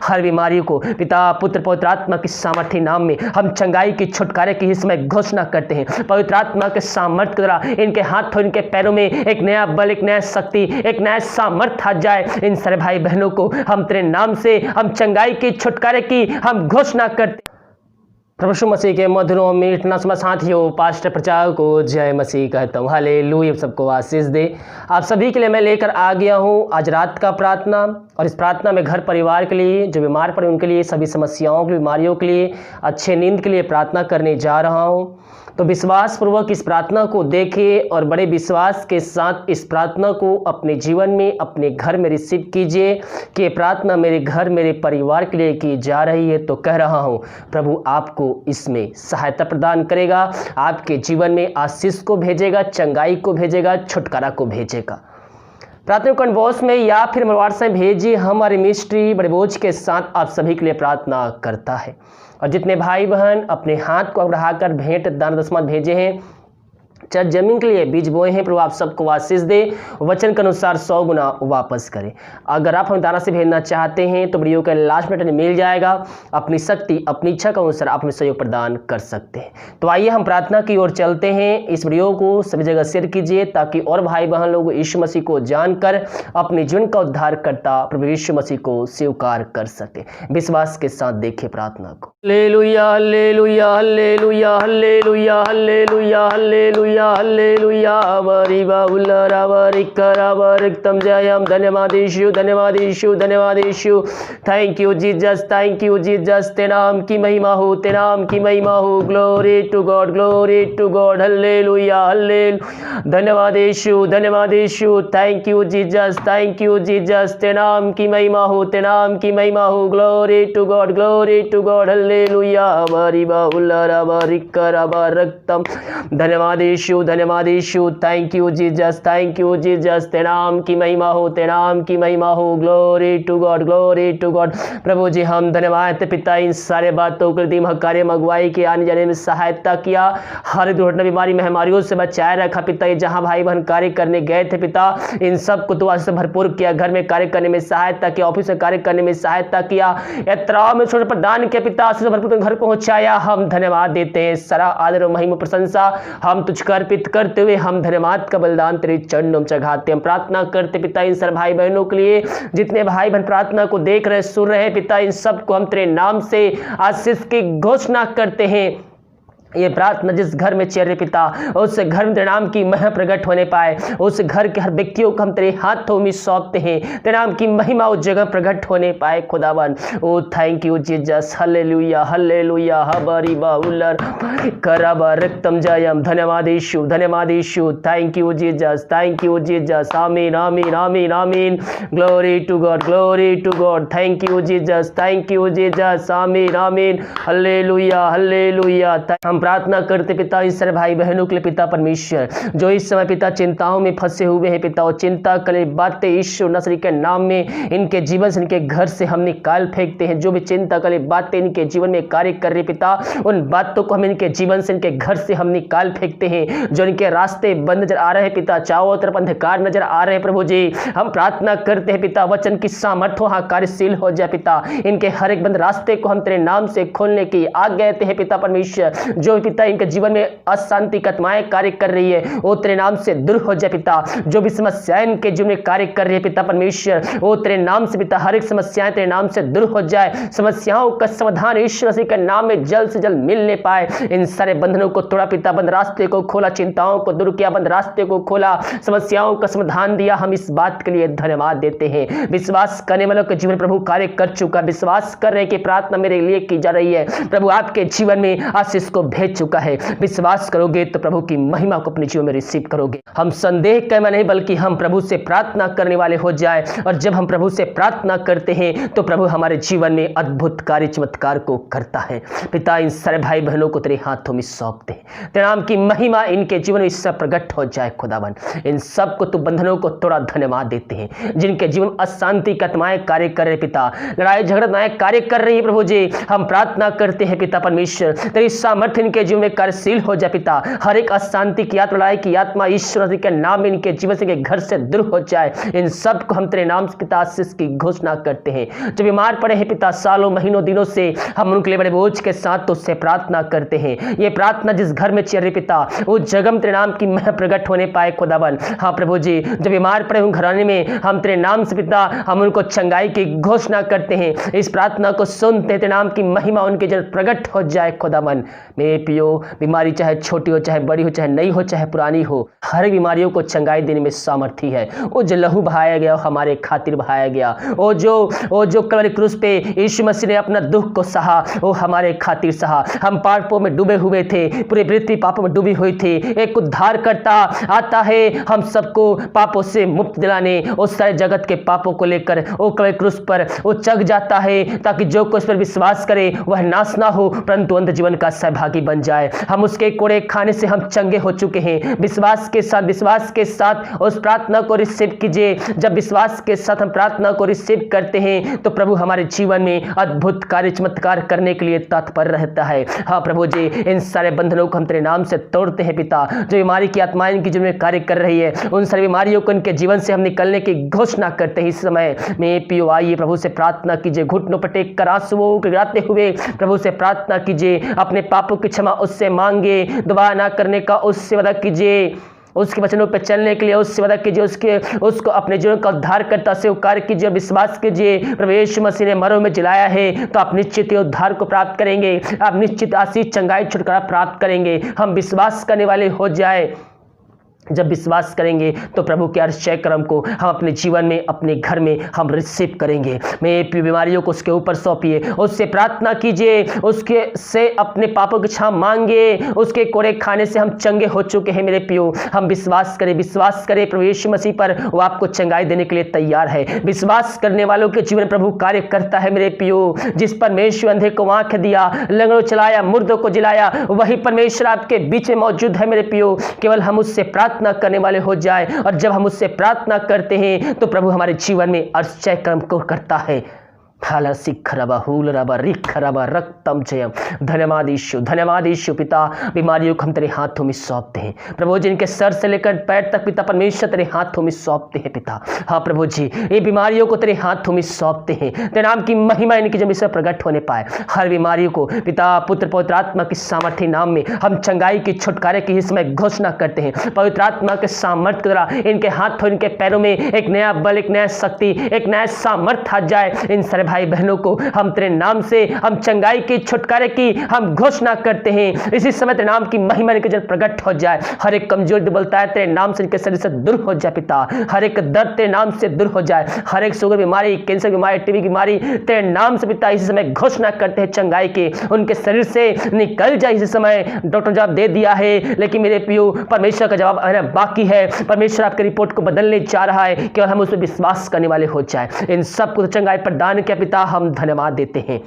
हर बीमारी को पिता पुत्र पवित्र आत्मा के सामर्थ्य नाम में हम चंगाई की छुटकारे की इस समय घोषणा करते हैं। पवित्र आत्मा के सामर्थ्य द्वारा इनके हाथों इनके पैरों में एक नया बल, एक नया शक्ति, एक नया सामर्थ्य आ जाए। इन सारे भाई बहनों को हम तेरे नाम से हम चंगाई की छुटकारे की हम घोषणा करते। प्रभु यीशु मसीह के मधुरों मीठ नस्म साथियों, पास्टर प्रचारक को जय मसीह कहता हूँ। हालेलुया, सबको आशीष दे। आप सभी के लिए मैं लेकर आ गया हूँ आज रात का प्रार्थना, और इस प्रार्थना में घर परिवार के लिए, जो बीमार पड़े उनके लिए, सभी समस्याओं की, बीमारियों के लिए, अच्छे नींद के लिए प्रार्थना करने जा रहा हूँ। तो विश्वास पूर्वक इस प्रार्थना को देखिए और बड़े विश्वास के साथ इस प्रार्थना को अपने जीवन में, अपने घर में रिसीव कीजिए कि ये प्रार्थना मेरे घर, मेरे परिवार के लिए की जा रही है। तो कह रहा हूँ, प्रभु आपको इसमें सहायता प्रदान करेगा, आपके जीवन में आशीष को भेजेगा, चंगाई को भेजेगा, छुटकारा को भेजेगा। प्रार्थना कन्वॉइस में या फिर व्हाट्सएप भेजिए। हमारी मिनिस्ट्री बड़े बोझ के साथ आप सभी के लिए प्रार्थना करता है। और जितने भाई बहन अपने हाथ को बढ़ाकर भेंट दान दशमलव भेजे हैं, चर्च जमीन के लिए बीज बोए हैं, प्रभु आप सबको आशीष दे, वचन के अनुसार 100 गुना वापस करें। अगर आप हमें दाना से भेजना चाहते हैं तो वीडियो के लास्ट में मिल जाएगा। अपनी शक्ति, अपनी इच्छा के अनुसार आप हमें सहयोग प्रदान कर सकते हैं। तो आइए हम प्रार्थना की ओर चलते हैं। इस वीडियो को सभी जगह शेयर कीजिए ताकि और भाई बहन लोग यीशु मसीह को जानकर अपने जीवन का उद्धार करता प्रभु यीशु मसीह को स्वीकार कर सके। विश्वास के साथ देखिए प्रार्थना को। Hallelujah, hallelujah, hallelujah, hallelujah, hallelujah, hallelujah, hallelujah, वरी बाउला रावरी करावरिक्तम जयम। धन्यवाद यीशु, धन्यवाद यीशु, धन्यवाद Yeshu. Thank you Jesus, thank you Jesus. तेरे नाम की महिमा हो, तेरे नाम की महिमा हो। Glory to God, glory to God. Hallelujah, hallelujah. धन्यवाद यीशु, धन्यवाद Yeshu. Thank you Jesus, thank you Jesus. तेरे नाम की महिमा हो, तेरे नाम की महिमा हो। Glory to God, glory to God. Hallelujah, वरी बाउला रावरी करावरिक्तम। धन्यवाद यीशु, धन्यवाद Yeshu. Thank you Jesus, thank you Jesus. तेरे नाम की महिमा हो, तेरे नाम की महिमा हो। Glory to God, glory to God. प्रभु जी हम धन्यवाद पिता, इन सारे बातों के लिए कार्य अगुवाई के आने जाने में सहायता किया, हर दुर्घटना बीमारी महामारियों से बचाए रखा पिता। ये जहाँ भाई बहन कार्य करने गए थे पिता, इन सबको तो आज से भरपूर किया, घर में कार्य करने में सहायता किया, ऑफिस में कार्य करने में सहायता किया, यात्राओं में छोटे प्रदान किया पिता, से भरपूर घर पहुंचाया। हम धन्यवाद देते हैं। सारा आदर और महिमा प्रशंसा हम तुझको अर्पित करते हुए हम धन्यवाद का बलिदान तेरे चरणों में चढ़ाते। हम प्रार्थना करते पिता इन सर भाई बहनों के लिए, जितने भाई बहन प्रार्थना को देख रहे, सुन रहे पिता, इन सबको हम तेरे नाम से आशीष की घोषणा करते हैं। ये प्रार्थना जिस घर में चेहरे पिता, उस घर में तेरे नाम की महिमा प्रकट होने पाए, उस घर के हर व्यक्तियों को हम तेरे हाथों में सौंपते हैं। तेरे नाम की महिमा उस जगह प्रकट होने पाए खुदावन। ओ thank you Jesus. Hallelujah, hallelujah, हबरी बाउलर करावरिक्तम जयम। धन्यवाद यीशु, धन्यवाद Yeshu. Thank you Jesus, thank you Jesus. आमीन, आमीन, आमीन, आमीन। Glory to God, glory to God. Thank you Jesus, thank you Jesus. आमीन, आमीन। Hallelujah, hallelujah. हम प्रार्थना करते पिता इस सारे भाई बहनों के लिए पिता परमेश्वर, जो इस समय पिता चिंताओं में फंसे हुए हैं पिता, और चिंता करे बातें ईश्वर नसरी के नाम में इनके जीवन से, इनके घर से हम निकाल फेंकते हैं। जो भी चिंता करे बातें इनके जीवन में कार्य कर रही पिता, उन बातों को हम इनके जीवन से, इनके घर से हम निकाल फेंकते हैं। जो इनके रास्ते बंद नजर आ रहे हैं पिता, चारों तरफ अंधकार नजर आ रहे हैं प्रभु जी, हम प्रार्थना करते हैं पिता वचन की सामर्थ्य वहां कार्यशील हो जाए पिता। इनके हर एक बंद रास्ते को हम तेरे नाम से खोलने की आज्ञा देते हैं पिता परमेश्वर। जो पिता इनके जीवन में अशांति आत्माएं कार्य कर रही है, वो तेरे नाम से दूर हो जाए पिता। जो भी समस्याएं इनके जीवन में कार्य कर रही है पिता परमेश्वर, वो तेरे नाम से पिता हर एक समस्याएं तेरे नाम से दूर हो जाए। समस्याओं का समाधान ईश्वर मसीह के नाम में जल्द से जल्द मिलने पाए। इन सारे बंधनों को तोड़ा पिता, बंद रास्ते को खोला, चिंताओं को दूर किया, बंद रास्ते को खोला, समस्याओं का समाधान दिया। हम इस बात के लिए धन्यवाद देते हैं। विश्वास करने वालों के जीवन प्रभु कार्य कर चुका, विश्वास कर रहे हैं कि प्रार्थना मेरे लिए की जा रही है, प्रभु आपके जीवन में आशीष को भेज चुका है। विश्वास करोगे तो प्रभु की महिमा को अपने जीवन में रिसीव करोगे। हम संदेह करना नहीं, बल्कि हम प्रभु से प्रार्थना करने वाले हो जाए। और जब हम प्रभु से प्रार्थना करते हैं तो प्रभु हमारे जीवन में अद्भुत कार्य चमत्कार को करता है। पिता इन सारे भाई बहनों को तेरे हाथों में सौंपते हैं। तेरे नाम की महिमा इनके जीवन में इससे प्रकट हो जाए खुदावन। इन सब को तू बंधनों को थोड़ा धन्यवाद देते हैं, जिनके जीवन अशांति की आत्माएं कार्य कर रहे पिता, लड़ाई झगड़ा कार्य कर रही है प्रभु जी। हम प्रार्थना करते हैं पिता परमेश्वर, तेरी सामर्थ्य इनके जीवन में कार्यशील हो जाए पिता। हर एक अशांति की आत्मा, लड़ाई की आत्मा ईश्वर के नाम में इनके जीवन से, घर से दूर हो जाए। इन सब को हम तेरे नाम से पिता आशीष की घोषणा करते हैं। जो बीमार पड़े हैं पिता सालों महीनों दिनों से, हम उनके लिए बड़े बोझ के साथ तुझसे प्रार्थना करते हैं। ये प्रार्थना जिस घर में चल रही पिता, वो जगम तेरे नाम की मह प्रकट होने पाए खुदावन। हाँ प्रभु जी, जो बीमार पड़े हुए घराने में, हम तेरे नाम से पिता हम उनको चंगाई की घोषणा करते हैं। इस प्रार्थना को सुनते तेरे नाम की महिमा उनके जल प्रकट हो जाए खुदावन। मेरे पियो, बीमारी चाहे छोटी हो, चाहे बड़ी हो, चाहे नई हो, चाहे पुरानी हो, हर बीमारियों को चंगाई देने में सामर्थ्य है। वो जो लहू बहाया गया हमारे खातिर बहाया गया, वो जो कलवरी क्रूस पे यीशु मसीह ने अपना दुख को सहा, वो हमारे खातिर सहा। हम पापों में डूबे हुए थे, पूरी पृथ्वी पापों में डूबी हुई थी। एक उद्धार करता आता है हम सबको पापों से मुक्त दिलाने। उस सारे जगत के पापों को लेकर वो कलवरी क्रूस पर वो चग जाता है, ताकि जो कोई उस पर विश्वास करे वह नाश ना हो, परंतु अंत जीवन का सहभागी बन जाए। हम उसके कोड़े खाने से हम चंगे हो चुके हैं। विश्वास के साथ उस प्रार्थना को रिसीव कीजिए। जब विश्वास के साथ हम प्रार्थना को रिसीव करते हैं तो प्रभु हमारे जीवन में अद्भुत कार्य चमत्कार करने के लिए तत्पर रहता है। हाँ प्रभु जी, इन सारे बंधनों को हम तेरे नाम से तोड़ते हैं पिता। जो बीमारी की आत्माएं इनकी जीवन में कार्य कर रही है, उन सारी बीमारियों को इनके जीवन से हम निकलने की घोषणा करते हैं। इस समय में पियो आइए प्रभु से प्रार्थना कीजिए, घुटनों पर टेक कर आंसुओं को गिराते हुए प्रभु से प्रार्थना कीजिए। अपने पापों की क्षमा उससे मांगे, दोबारा ना करने का उससे वादा कीजिए, उसके वचनों पर चलने के लिए उससे वादा कीजिए, उसको अपने जीवन का उद्धार करता स्वीकार कीजिए, विश्वास कीजिए। प्रभु यीशु मसीह ने मरों में जिलाया है तो आप निश्चित ही उद्धार को प्राप्त करेंगे, आप निश्चित आशीष चंगाई छुटकारा प्राप्त करेंगे। हम विश्वास करने वाले हो जाए। जब विश्वास करेंगे तो प्रभु के आश्चर्य कर्म को हम अपने जीवन में, अपने घर में हम रिसीव करेंगे। मेरी बीमारियों को उसके ऊपर सौंपिए, उससे प्रार्थना कीजिए, उसके से अपने पापों की क्षमा मांगे। उसके कोड़े खाने से हम चंगे हो चुके हैं मेरे पियो। हम विश्वास करें प्रभु यीशु मसीह पर, वो आपको चंगाई देने के लिए तैयार है। विश्वास करने वालों के जीवन प्रभु कार्य करता है मेरे पियो। जिस परमेश्वर अंधे को आंख दिया, लंगड़ों चलाया, मुर्दों को जिलाया, वही परमेश्वर आपके बीच में मौजूद है मेरे पियो। केवल हम उससे प्रार्थना करने वाले हो जाए, और जब हम उससे प्रार्थना करते हैं तो प्रभु हमारे जीवन में आश्चर्य कर्म को करता है। धन्यवाद यीशु पिता। बीमारियों को हम तेरे हाथों में सौंपते हैं प्रभु जी, इनके सर से लेकर पैर तक पिता परमेश्वर तेरे हाथों में सौंपते हैं पिता। हाँ प्रभु जी, ये बीमारियों को तेरे हाथों में सौंपते हैं। तेरे नाम की महिमा इनकी जमीन से प्रकट होने पाए। हर बीमारियों को पिता पुत्र पवित्र आत्मा की सामर्थ्य नाम में हम चंगाई की छुटकारे की इस समय घोषणा करते हैं। पवित्र आत्मा के सामर्थ्य के द्वारा इनके हाथों, इनके पैरों में एक नया बल, एक नया शक्ति, एक नया सामर्थ्य आ जाए। इन सारे भाई बहनों को हम तेरे नाम से हम चंगाई की छुटकारे की हम घोषणा करते हैं। इसी समय तेरे नाम की महिमा इनके जल प्रकट हो जाए। हर एक कमजोर दुर्बलता है तेरे नाम से इनके शरीर से दूर हो जाए पिता। हर एक दर्द तेरे नाम से दूर हो जाए। हर एक शुगर बीमारी, कैंसर बीमारी, टीबी बीमारी तेरे नाम से पिता इसी समय घोषणा करते हैं चंगाई की उनके शरीर से निकल जाए। इसी समय डॉक्टर ने जवाब दे दिया है, लेकिन मेरे पियो परमेश्वर का जवाब आना बाकी है। परमेश्वर आपकी रिपोर्ट को बदलने जा रहा है, केवल हम उस पर विश्वास करने वाले हो जाए। इन सबको चंगाई प्रदान किया पिता, हम धन्यवाद देते हैं।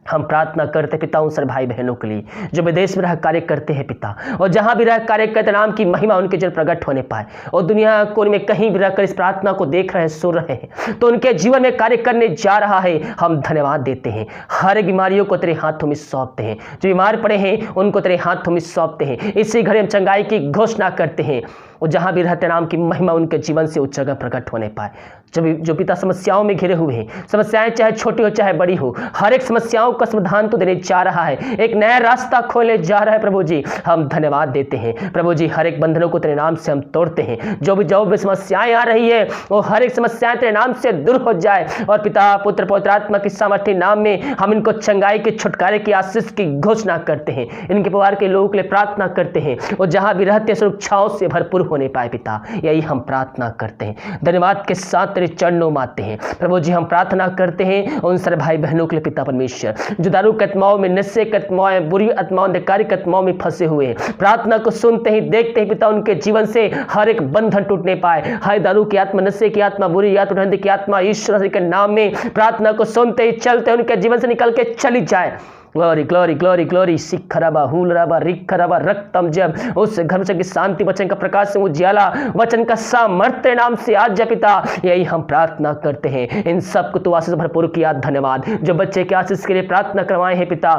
हम प्रार्थना करते पिता उन सर भाई बहनों के लिए जो विदेश में रह कार्य करते हैं पिता, और जहां भी रह कार्य करते नाम की महिमा उनके जल प्रकट होने पाए, और दुनिया कोने में कहीं भी रहकर इस प्रार्थना को देख रहे हैं, सुन रहे हैं, तो उनके जीवन में कार्य करने जा रहा है। हम धन्यवाद देते हैं। हर बीमारियों को तेरे हाथों में सौंपते हैं। जो बीमार पड़े हैं उनको तेरे हाथों में सौंपते हैं। इसी घड़ी हम चंगाई की घोषणा करते हैं, और जहां भी रहते नाम की महिमा उनके जीवन से उस जगह प्रकट होने पाए। जो पिता समस्याओं में घिरे हुए हैं, समस्याएं चाहे छोटी हो चाहे बड़ी हो, हर एक समस्याओं का समाधान तो देने जा रहा है, एक नया रास्ता खोलने जा रहा है प्रभु जी। हम धन्यवाद देते हैं प्रभु जी। हर एक बंधनों को तेरे नाम से हम तोड़ते हैं। जो भी समस्याएं आ रही है, वो हर एक समस्याएं तेरे नाम से दूर हो जाए, और पिता पुत्र पवित्र आत्मा की सामर्थ्य नाम में हम इनको चंगाई के छुटकारे की आशीष की घोषणा करते हैं। इनके परिवार के लोगों के लिए प्रार्थना करते हैं, और जहां भी रहते सुरक्षाओं से भरपूर होने पाए पिता, यही हम प्रार्थना करते हैं। धन्यवाद के साथ तेरे चरणों में आते हैं प्रभु जी। हम प्रार्थना करते हैं उन सारे भाई बहनों के लिए पिता परमेश्वर, जो दारू के आत्माओं में, नशे के आत्माओं में, बुरी आत्माओं, अंधकारी आत्माओं में फंसे हुए हैं। प्रार्थना को सुनते ही देखते ही पिता उनके जीवन से हर एक बंधन टूटने पाए। हर दारू की आत्मा, नशे की आत्मा, बुरी आत्मा, की आत्मा ईश्वर के नाम में प्रार्थना को सुनते ही चलते उनके जीवन से निकल के चली जाए। ग्लोरी ग्लोरी ग्लोरी ग्लोरी सिखरबा हुलरबा रिखरबा रक्तम। जब उस घर से की शांति, वचन का प्रकाश से उजियाला, वचन का सामर्थ्य नाम से आज जा पिता, यही हम प्रार्थना करते हैं। इन सब को तो आशीष भरपूर किया। धन्यवाद। जो बच्चे के आशीष के लिए प्रार्थना करवाए हैं पिता,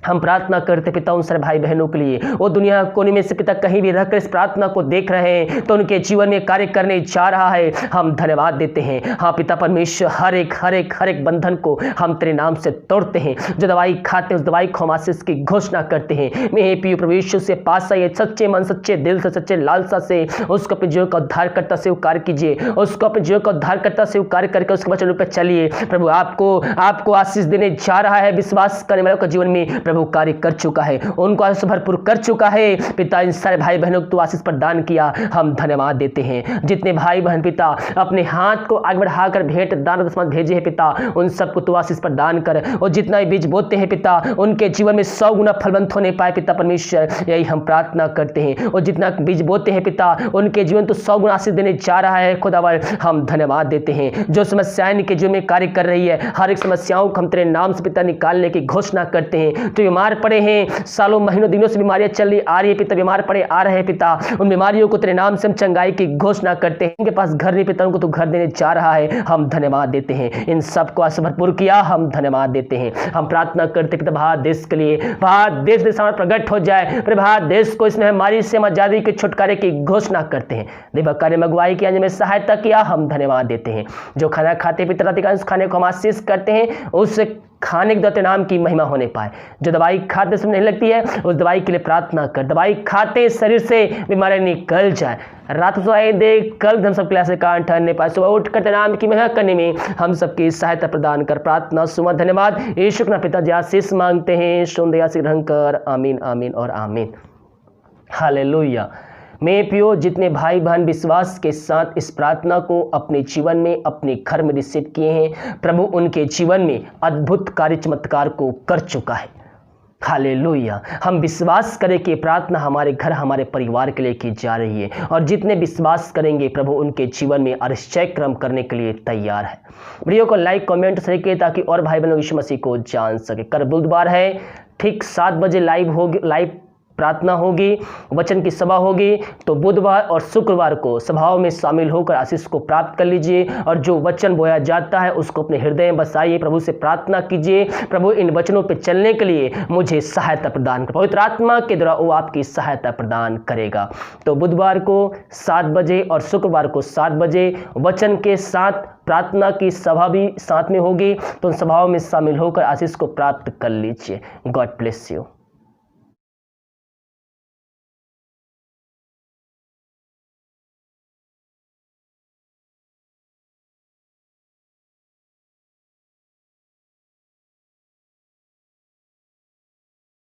हम प्रार्थना करते पिता उन सारे भाई बहनों के लिए, वो दुनिया कोने में से पिता कहीं भी रहकर इस प्रार्थना को देख रहे हैं तो उनके जीवन में कार्य करने जा रहा है, हम धन्यवाद देते हैं। हाँ पिता परमेश्वर, हर एक बंधन को हम तेरे नाम से तोड़ते हैं। जो दवाई खाते हैं उस दवाई को हम आशीष की घोषणा करते हैं। मैं पियो प्रभु से पास आइए, सच्चे मन सच्चे दिल से सच्चे लालसा से उसको अपने जीवन का उद्धारकर्ता स्वीकार कीजिए, उसको अपने जीवन का उद्धारकर्ता स्वीकार करके उसके वचन पर चलिए। प्रभु आपको आशीष देने जा रहा है। विश्वास करने वालों के जीवन में प्रभु कार्य कर चुका है, उनको आशीष भरपूर कर चुका है। पिता इन सारे भाई बहनों को तू आशीष प्रदान किया, हम धन्यवाद देते हैं। जितने भाई बहन पिता अपने हाथ को आगे बढ़ाकर भेंट दान दशमांश भेजे हैं पिता, उन सबको तू आशीष प्रदान कर। और जितना भी बीज बोते हैं पिता, उनके जीवन में 100 गुना फलवंत होने पाए पिता परमेश्वर, यही हम प्रार्थना करते हैं। और जितना बीज बोते हैं पिता, उनके जीवन तो 100 गुना आशीष देने जा रहा है खुदावर, हम धन्यवाद देते हैं। जो समस्याएं इनके जीवन में कार्य कर रही है, हर एक समस्याओं को हम तेरे नाम से पिता निकालने की घोषणा करते हैं। तो बीमार पड़े हैं, सालों महीनों दिनों से बीमारियां चल रही आ रही है पिता, बीमार पड़े आ रहे हैं पिता, उन बीमारियों को तेरे नाम से हम चंगाई की घोषणा करते हैं। इनके पास घर नहीं पिता, उनको तो घर देने जा रहा है, हम धन्यवाद देते हैं। इन सबको आशीष भरपूर किया, हम धन्यवाद देते हैं। हम प्रार्थना करते पिता भारत देश के लिए, भारत देश के सामने प्रकट हो जाए। भारत देश को इसमें हमारी से आजादी के छुटकारे की घोषणा करते हैं। देवा कार्य में अगुवाई किया, में सहायता किया, हम धन्यवाद देते हैं। जो खाना खाते पिता उस खाने को हम आशीष करते हैं, उस खाने के द्वारा नाम की महिमा होने पाए। जो दवाई खाते समय नहीं लगती है, उस दवाई के लिए प्रार्थना कर, दवाई खाते शरीर से बीमारियां निकल जाए। रात सोए दे, कल हम सब क्लास से कान ठहरने पाए, सुबह उठ कर नाम की महिमा करने में हम सबकी सहायता प्रदान कर। प्रार्थना सुबह धन्यवाद यीशु के पिता जी आशीष मांगते हैं, सुन दया से ग्रहण कर, आमीन आमीन और आमीन। हालेलुया। मैं पियो जितने भाई बहन विश्वास के साथ इस प्रार्थना को अपने जीवन में अपने घर में रिसीव किए हैं, प्रभु उनके जीवन में अद्भुत कार्य चमत्कार को कर चुका है। हालेलुया। हम विश्वास करें कि प्रार्थना हमारे घर हमारे परिवार के लिए की जा रही है, और जितने विश्वास करेंगे प्रभु उनके जीवन में आश्चर्य क्रम करने के लिए तैयार है। वीडियो को लाइक कमेंट शेयर करें ताकि और भाई बहनों यीशु मसीह को जान सके। कल बुधवार है, ठीक 7 बजे लाइव प्रार्थना होगी, वचन की सभा होगी। तो बुधवार और शुक्रवार को सभाओं में शामिल होकर आशीष को प्राप्त कर लीजिए, और जो वचन बोया जाता है उसको अपने हृदय में बसाइए। प्रभु से प्रार्थना कीजिए, प्रभु इन वचनों पर चलने के लिए मुझे सहायता प्रदान कर। पवित्र आत्मा के द्वारा वो आपकी सहायता प्रदान करेगा। तो बुधवार को 7 बजे और शुक्रवार को 7 बजे वचन के साथ प्रार्थना की सभा भी साथ में होगी। तो उन सभाओं में शामिल होकर आशीष को प्राप्त कर लीजिए। God bless you.